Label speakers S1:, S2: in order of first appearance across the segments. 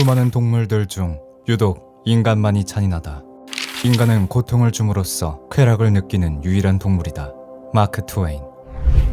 S1: 수많은 동물들 중 유독 인간만이 잔인하다. 인간은 고통을 줌으로써 쾌락을 느끼는 유일한 동물이다. 마크 트웨인.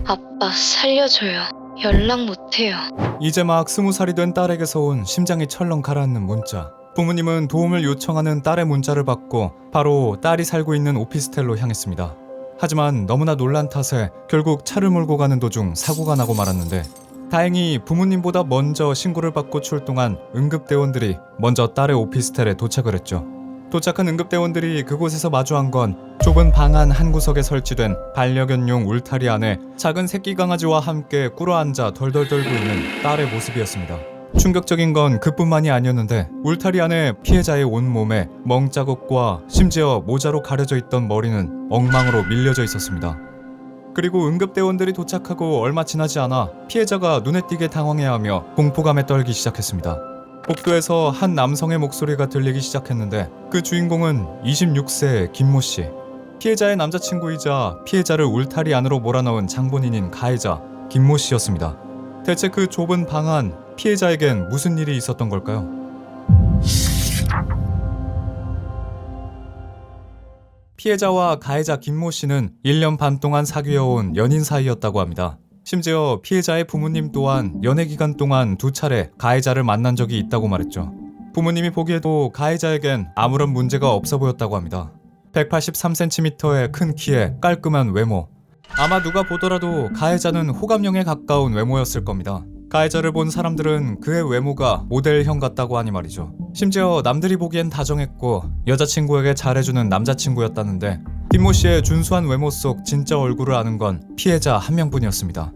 S2: 아빠 살려줘요. 연락 못해요.
S1: 이제 막 20살이 된 딸에게서 온 심장이 철렁 가라앉는 문자. 부모님은 도움을 요청하는 딸의 문자를 받고 바로 딸이 살고 있는 오피스텔로 향했습니다. 하지만 너무나 놀란 탓에 결국 차를 몰고 가는 도중 사고가 나고 말았는데, 다행히 부모님보다 먼저 신고를 받고 출동한 응급대원들이 먼저 딸의 오피스텔에 도착을 했죠. 도착한 응급대원들이 그곳에서 마주한 건 좁은 방 안 한 구석에 설치된 반려견용 울타리 안에 작은 새끼 강아지와 함께 꿇어앉아 덜덜 떨고 있는 딸의 모습이었습니다. 충격적인 건 그뿐만이 아니었는데, 울타리 안에 피해자의 온몸에 멍자국과 심지어 모자로 가려져 있던 머리는 엉망으로 밀려져 있었습니다. 그리고 응급대원들이 도착하고 얼마 지나지 않아 피해자가 눈에 띄게 당황해하며 공포감에 떨기 시작했습니다. 복도에서 한 남성의 목소리가 들리기 시작했는데, 그 주인공은 26세 김모 씨. 피해자의 남자친구이자 피해자를 울타리 안으로 몰아넣은 장본인인 가해자 김모 씨였습니다. 대체 그 좁은 방 안 피해자에겐 무슨 일이 있었던 걸까요? 피해자와 가해자 김모 씨는 1년 반 동안 사귀어온 연인 사이였다고 합니다. 심지어 피해자의 부모님 또한 연애 기간 동안 2차례 가해자를 만난 적이 있다고 말했죠. 부모님이 보기에도 가해자에겐 아무런 문제가 없어 보였다고 합니다. 183cm의 큰 키에 깔끔한 외모. 아마 누가 보더라도 가해자는 호감형에 가까운 외모였을 겁니다. 가해자를 본 사람들은 그의 외모가 모델형 같다고 하니 말이죠. 심지어 남들이 보기엔 다정했고 여자친구에게 잘해주는 남자친구였다는데, 김모 씨의 준수한 외모 속 진짜 얼굴을 아는 건 피해자 한 명뿐이었습니다.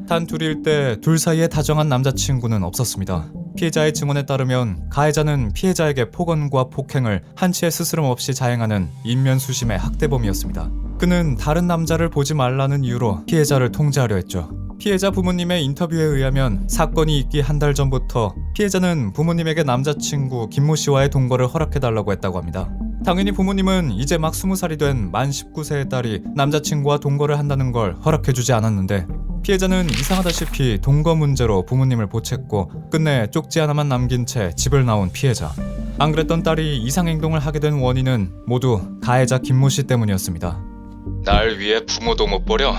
S1: 단 둘일 때 둘 사이에 다정한 남자친구는 없었습니다. 피해자의 증언에 따르면 가해자는 피해자에게 폭언과 폭행을 한치의 스스럼 없이 자행하는 인면수심의 학대범이었습니다. 그는 다른 남자를 보지 말라는 이유로 피해자를 통제하려 했죠. 피해자 부모님의 인터뷰에 의하면 사건이 있기 한 달 전부터 피해자는 부모님에게 남자친구 김모 씨와의 동거를 허락해달라고 했다고 합니다. 당연히 부모님은 이제 막 20살이 된 만 19세의 딸이 남자친구와 동거를 한다는 걸 허락해주지 않았는데, 피해자는 이상하다시피 동거 문제로 부모님을 보챘고 끝내 쪽지 하나만 남긴 채 집을 나온 피해자. 안 그랬던 딸이 이상행동을 하게 된 원인은 모두 가해자 김모 씨 때문이었습니다.
S3: 날 위해 부모도 못 버려?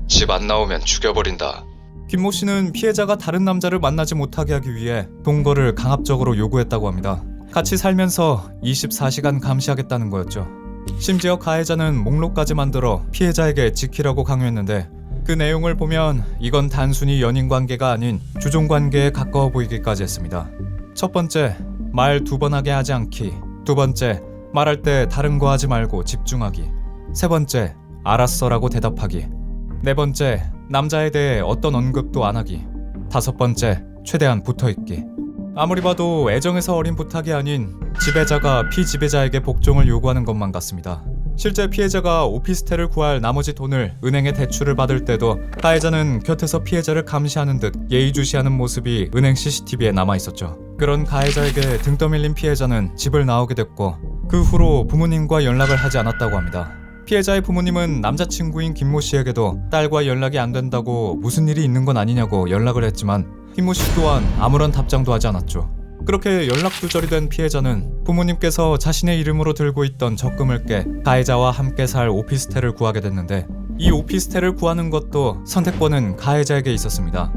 S3: 집 안 나오면 죽여버린다.
S1: 김모 씨는 피해자가 다른 남자를 만나지 못하게 하기 위해 동거를 강압적으로 요구했다고 합니다. 같이 살면서 24시간 감시하겠다는 거였죠. 심지어 가해자는 목록까지 만들어 피해자에게 지키라고 강요했는데, 그 내용을 보면 이건 단순히 연인 관계가 아닌 주종 관계에 가까워 보이기까지 했습니다. 첫 번째, 말 2번 하게 하지 않기. 두 번째, 말할 때 다른 거 하지 말고 집중하기. 세 번째, 알았어라고 대답하기. 네 번째, 남자에 대해 어떤 언급도 안 하기. 다섯 번째, 최대한 붙어있기. 아무리 봐도 애정에서 어린 부탁이 아닌 지배자가 피지배자에게 복종을 요구하는 것만 같습니다. 실제 피해자가 오피스텔을 구할 나머지 돈을 은행에 대출을 받을 때도 가해자는 곁에서 피해자를 감시하는 듯 예의주시하는 모습이 은행 CCTV에 남아있었죠. 그런 가해자에게 등 떠밀린 피해자는 집을 나오게 됐고, 그 후로 부모님과 연락을 하지 않았다고 합니다. 피해자의 부모님은 남자친구인 김모 씨에게도 딸과 연락이 안 된다고 무슨 일이 있는 건 아니냐고 연락을 했지만, 김모 씨 또한 아무런 답장도 하지 않았죠. 그렇게 연락두절이 된 피해자는 부모님께서 자신의 이름으로 들고 있던 적금을 깨 가해자와 함께 살 오피스텔을 구하게 됐는데, 이 오피스텔을 구하는 것도 선택권은 가해자에게 있었습니다.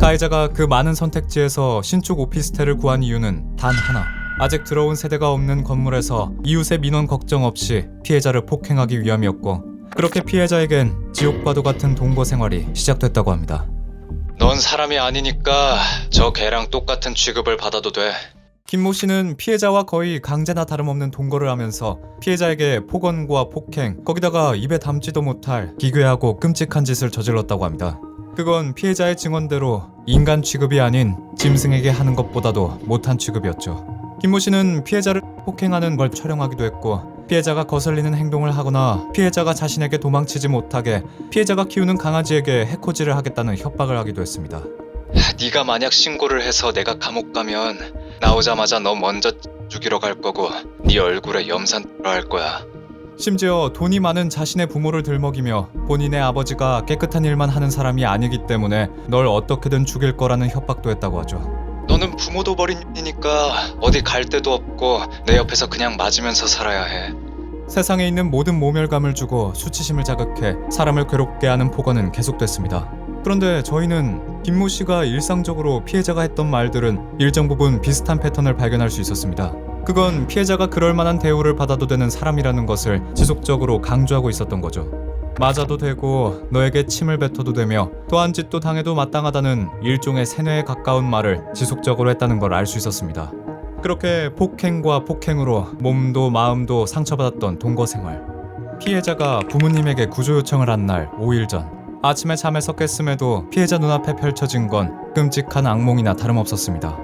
S1: 가해자가 그 많은 선택지에서 신축 오피스텔을 구한 이유는 단 하나. 아직 들어온 세대가 없는 건물에서 이웃의 민원 걱정 없이 피해자를 폭행하기 위함이었고, 그렇게 피해자에겐 지옥과도 같은 동거 생활이 시작됐다고 합니다.
S3: 넌 사람이 아니니까 저 개랑 똑같은 취급을 받아도 돼.
S1: 김모 씨는 피해자와 거의 강제나 다름없는 동거를 하면서 피해자에게 폭언과 폭행, 거기다가 입에 담지도 못할 기괴하고 끔찍한 짓을 저질렀다고 합니다. 그건 피해자의 증언대로 인간 취급이 아닌 짐승에게 하는 것보다도 못한 취급이었죠. 김모 씨는 피해자를 폭행하는 걸 촬영하기도 했고, 피해자가 거슬리는 행동을 하거나 피해자가 자신에게 도망치지 못하게 피해자가 키우는 강아지에게 해코지를 하겠다는 협박을 하기도 했습니다.
S3: 네가 만약 신고를 해서 내가 감옥 가면 나오자마자 너 먼저 죽이러 갈 거고 네 얼굴에 염산 할 거야.
S1: 심지어 돈이 많은 자신의 부모를 들먹이며 본인의 아버지가 깨끗한 일만 하는 사람이 아니기 때문에 널 어떻게든 죽일 거라는 협박도 했다고 하죠.
S3: 넌 너는 부모도 버린 년이니까 어디 갈 데도 없고 내 옆에서 그냥 맞으면서 살아야 해.
S1: 세상에 있는 모든 모멸감을 주고 수치심을 자극해 사람을 괴롭게 하는 폭언은 계속됐습니다. 그런데 저희는 김모 씨가 일상적으로 피해자가 했던 말들은 일정 부분 비슷한 패턴을 발견할 수 있었습니다. 그건 피해자가 그럴 만한 대우를 받아도 되는 사람이라는 것을 지속적으로 강조하고 있었던 거죠. 맞아도 되고 너에게 침을 뱉어도 되며 또한 짓도 당해도 마땅하다는 일종의 세뇌에 가까운 말을 지속적으로 했다는 걸 알 수 있었습니다. 그렇게 폭행과 폭행으로 몸도 마음도 상처받았던 동거 생활. 피해자가 부모님에게 구조 요청을 한 날 5일 전 아침에 잠에서 깼음에도 피해자 눈앞에 펼쳐진 건 끔찍한 악몽이나 다름없었습니다.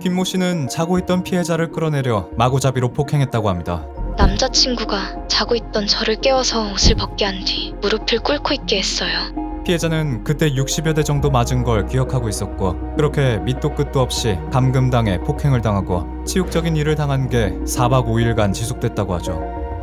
S1: 김모 씨는 자고 있던 피해자를 끌어내려 마구잡이로 폭행했다고 합니다.
S2: 남자친구가 자고 있던 저를 깨워서 옷을 벗게 한 뒤 무릎을 꿇고 있게 했어요.
S1: 피해자는 그때 60여 대 정도 맞은 걸 기억하고 있었고 그렇게 밑도 끝도 없이 감금당해 폭행을 당하고 치욕적인 일을 당한 게 4박 5일간 지속됐다고 하죠.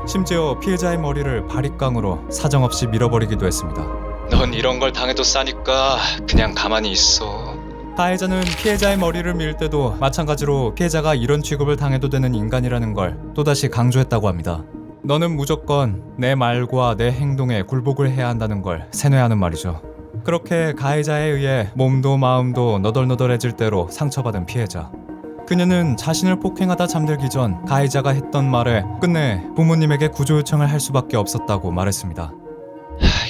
S1: 심지어 피해자의 머리를 바리깡으로 사정없이 밀어버리기도 했습니다.
S3: 넌 이런 걸 당해도 싸니까 그냥 가만히 있어.
S1: 가해자는 피해자의 머리를 밀 때도 마찬가지로 피해자가 이런 취급을 당해도 되는 인간이라는 걸 또다시 강조했다고 합니다. 너는 무조건 내 말과 내 행동에 굴복을 해야 한다는 걸 세뇌하는 말이죠. 그렇게 가해자에 의해 몸도 마음도 너덜너덜해질 대로 상처받은 피해자. 그녀는 자신을 폭행하다 잠들기 전 가해자가 했던 말에 끝내 부모님에게 구조 요청을 할 수밖에 없었다고 말했습니다.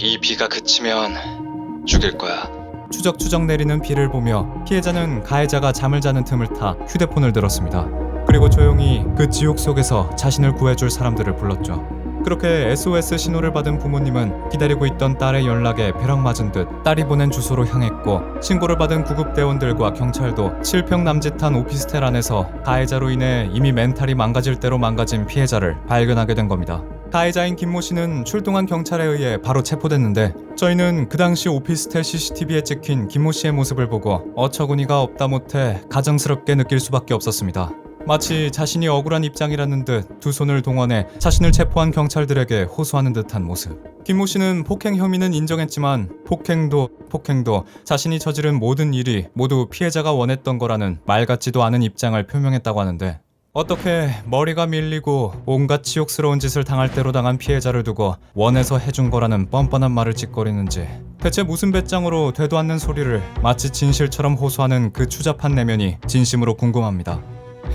S3: 이 비가 그치면 죽일 거야.
S1: 추적추적 내리는 비를 보며 피해자는 가해자가 잠을 자는 틈을 타 휴대폰을 들었습니다. 그리고 조용히 그 지옥 속에서 자신을 구해줄 사람들을 불렀죠. 그렇게 SOS 신호를 받은 부모님은 기다리고 있던 딸의 연락에 벼락맞은 듯 딸이 보낸 주소로 향했고 신고를 받은 구급대원들과 경찰도 7평 남짓한 오피스텔 안에서 가해자로 인해 이미 멘탈이 망가질 대로 망가진 피해자를 발견하게 된 겁니다. 가해자인 김모 씨는 출동한 경찰에 의해 바로 체포됐는데 저희는 그 당시 오피스텔 CCTV에 찍힌 김모 씨의 모습을 보고 어처구니가 없다 못해 가정스럽게 느낄 수밖에 없었습니다. 마치 자신이 억울한 입장이라는 듯 두 손을 동원해 자신을 체포한 경찰들에게 호소하는 듯한 모습. 김모 씨는 폭행 혐의는 인정했지만 폭행도 자신이 저지른 모든 일이 모두 피해자가 원했던 거라는 말 같지도 않은 입장을 표명했다고 하는데 어떻게 머리가 밀리고 온갖 치욕스러운 짓을 당할 대로 당한 피해자를 두고 원해서 해준 거라는 뻔뻔한 말을 짓거리는지 대체 무슨 배짱으로 되도 않는 소리를 마치 진실처럼 호소하는 그 추잡한 내면이 진심으로 궁금합니다.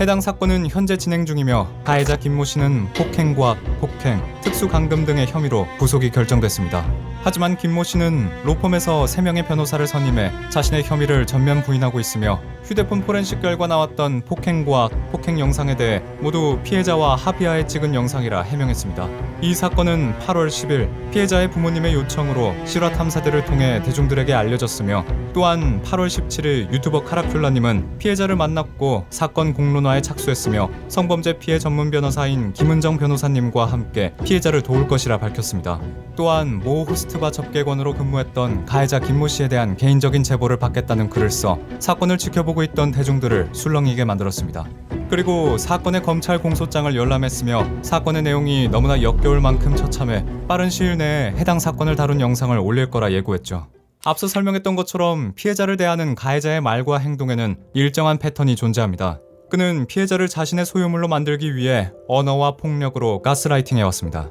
S1: 해당 사건은 현재 진행 중이며 가해자 김모 씨는 폭행과 폭행, 특수감금 등의 혐의로 구속이 결정됐습니다. 하지만 김모 씨는 로펌에서 3명의 변호사를 선임해 자신의 혐의를 전면 부인하고 있으며 휴대폰 포렌식 결과 나왔던 폭행과 폭행 영상에 대해 모두 피해자와 합의하에 찍은 영상이라 해명했습니다. 이 사건은 8월 10일 피해자의 부모님의 요청으로 실화 탐사들을 통해 대중들에게 알려졌으며 또한 8월 17일 유튜버 카라큘라님은 피해자를 만났고 사건 공론화에 착수했으며 성범죄 피해 전문 변호사인 김은정 변호사님과 함께 피해자를 도울 것이라 밝혔습니다. 또한 모 호스트바 접객원으로 근무했던 가해자 김모 씨에 대한 개인적인 제보를 받겠다는 글을 써 사건을 지켜보고 있던 대중들을 술렁이게 만들었습니다. 그리고 사건의 검찰 공소장을 열람했으며 사건의 내용이 너무나 역겨울 만큼 처참해 빠른 시일 내에 해당 사건을 다룬 영상을 올릴 거라 예고했죠. 앞서 설명했던 것처럼 피해자를 대하는 가해자의 말과 행동에는 일정한 패턴이 존재합니다. 그는 피해자를 자신의 소유물로 만들기 위해 언어와 폭력으로 가스라이팅해왔습니다.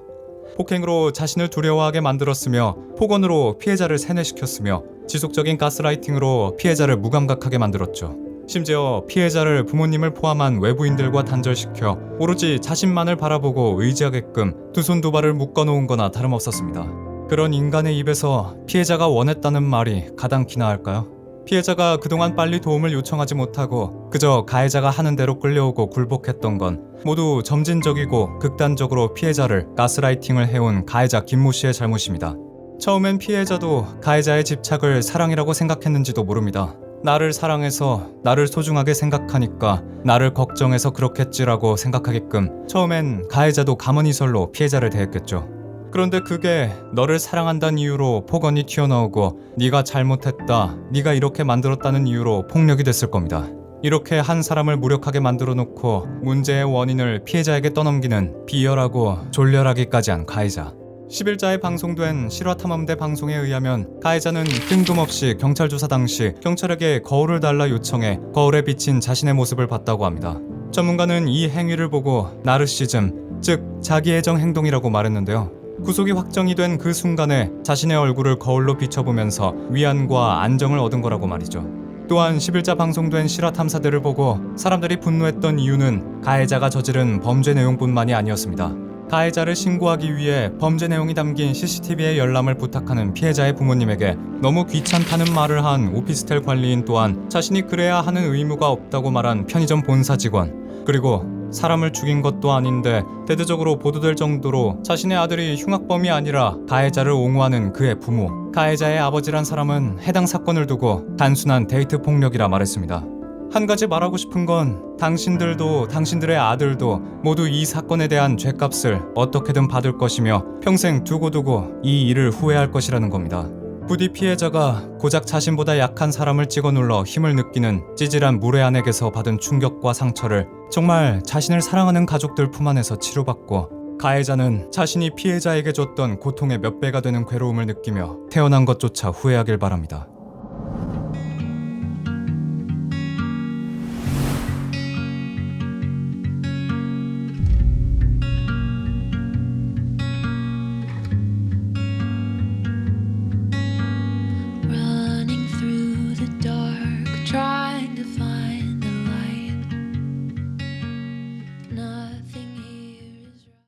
S1: 폭행으로 자신을 두려워하게 만들었으며 폭언으로 피해자를 세뇌시켰으며 지속적인 가스라이팅으로 피해자를 무감각하게 만들었죠. 심지어 피해자를 부모님을 포함한 외부인들과 단절시켜 오로지 자신만을 바라보고 의지하게끔 두 손 두 발을 묶어놓은 거나 다름없었습니다. 그런 인간의 입에서 피해자가 원했다는 말이 가당키나 할까요? 피해자가 그동안 빨리 도움을 요청하지 못하고 그저 가해자가 하는 대로 끌려오고 굴복했던 건 모두 점진적이고 극단적으로 피해자를 가스라이팅을 해온 가해자 김모 씨의 잘못입니다. 처음엔 피해자도 가해자의 집착을 사랑이라고 생각했는지도 모릅니다. 나를 사랑해서 나를 소중하게 생각하니까 나를 걱정해서 그렇겠지라고 생각하게끔 처음엔 가해자도 가만히설로 피해자를 대했겠죠. 그런데 그게 너를 사랑한다는 이유로 폭언이 튀어나오고 네가 잘못했다, 네가 이렇게 만들었다는 이유로 폭력이 됐을 겁니다. 이렇게 한 사람을 무력하게 만들어 놓고 문제의 원인을 피해자에게 떠넘기는 비열하고 졸렬하기까지 한 가해자. 10일자에 방송된 실화탐험대 방송에 의하면 가해자는 뜬금없이 경찰 조사 당시 경찰에게 거울을 달라 요청해 거울에 비친 자신의 모습을 봤다고 합니다. 전문가는 이 행위를 보고 나르시즘, 즉 자기애정 행동이라고 말했는데요. 구속이 확정이 된 그 순간에 자신의 얼굴을 거울로 비춰보면서 위안과 안정을 얻은 거라고 말이죠. 또한 10일자 방송된 실화 탐사들을 보고 사람들이 분노했던 이유는 가해자가 저지른 범죄 내용뿐만이 아니었습니다. 가해자를 신고하기 위해 범죄 내용이 담긴 CCTV의 열람을 부탁하는 피해자의 부모님에게 너무 귀찮다는 말을 한 오피스텔 관리인 또한 자신이 그래야 하는 의무가 없다고 말한 편의점 본사 직원, 그리고 사람을 죽인 것도 아닌데 대대적으로 보도될 정도로 자신의 아들이 흉악범이 아니라 가해자를 옹호하는 그의 부모, 가해자의 아버지란 사람은 해당 사건을 두고 단순한 데이트 폭력이라 말했습니다. 한 가지 말하고 싶은 건 당신들도 당신들의 아들도 모두 이 사건에 대한 죗값을 어떻게든 받을 것이며 평생 두고두고 이 일을 후회할 것이라는 겁니다. 부디 피해자가 고작 자신보다 약한 사람을 찍어 눌러 힘을 느끼는 찌질한 무례한에게서 받은 충격과 상처를 정말 자신을 사랑하는 가족들 품 안에서 치료받고, 가해자는 자신이 피해자에게 줬던 고통의 몇 배가 되는 괴로움을 느끼며 태어난 것조차 후회하길 바랍니다.